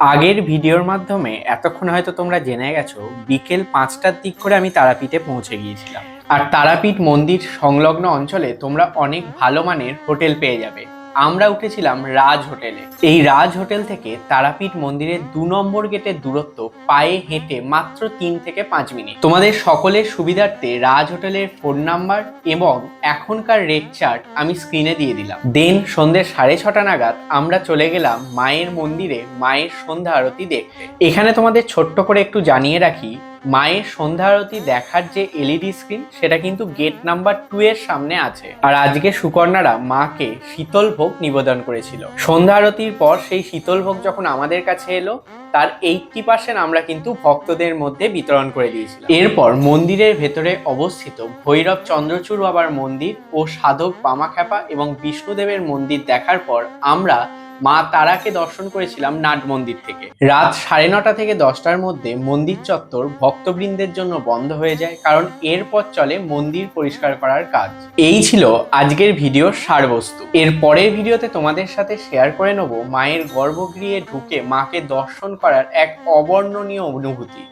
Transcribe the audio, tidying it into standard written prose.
আগের ভিডিওর মাধ্যমে এতক্ষণ হয়তো তোমরা জেনে গেছো বিকেল 5টার দিক করে আমি তারাপীঠে পৌঁছে গিয়েছিলাম। আর তারাপীঠ মন্দির সংলগ্ন অঞ্চলে তোমরা অনেক ভালো মানের হোটেল পেয়ে যাবে। আমরা উঠেছিলাম রাজ হোটেলে। এই রাজ হোটেল থেকে তারাপীঠ মন্দিরের 2 নম্বর গেটের দূরত্ব পায়ে হেঁটে মাত্র 3 থেকে 5 মিনিট। তোমাদের সকলের সুবিধার্থে রাজ হোটেলের ফোন নাম্বার এবং এখনকার রেট চার্ট আমি স্ক্রিনে দিয়ে দিলাম। দেন সন্ধ্যে 6:30 নাগাদ আমরা চলে গেলাম মায়ের মন্দিরে মায়ের সন্ধ্যা আরতি দেখতে। এখানে তোমাদের ছোট্ট করে একটু জানিয়ে রাখি, মায়ের সন্ধ্যা আরতি দেখার যে এলইডি স্ক্রিন সেটা কিন্তু গেট নাম্বার 2 এর সামনে আছে। আর আজকে সুকন্যারা মাকে শীতল ভোগ নিবেদন করেছিল। সন্ধ্যা আরতির পর সেই শীতল ভোগ যখন আমাদের কাছে এলো, তার 80% আমরা কিন্তু ভক্তদের মধ্যে বিতরণ করে দিয়েছিলাম। এরপর মন্দিরের ভেতরে অবস্থিত ভৈরব চন্দ্রচূড় বাবার মন্দির ও সাধক বামাখ্যাপা এবং বিষ্ণুদেবের মন্দির দেখার পর আমরা মা তারাকে দর্শন করেছিলাম নাট মন্দির থেকে। রাত 9:30 থেকে 10টার মধ্যে মন্দির চত্বর ভক্তবৃন্দের জন্য বন্ধ হয়ে যায়, কারণ এরপর চলে মন্দির পরিষ্কার করার কাজ। এই ছিল আজকের ভিডিওর সারবস্তু। এর পরের ভিডিওতে তোমাদের সাথে শেয়ার করে নেব মায়ের গর্ভগৃহে ঢুকে মাকে দর্শন করার এক অবর্ণনীয় অনুভূতি।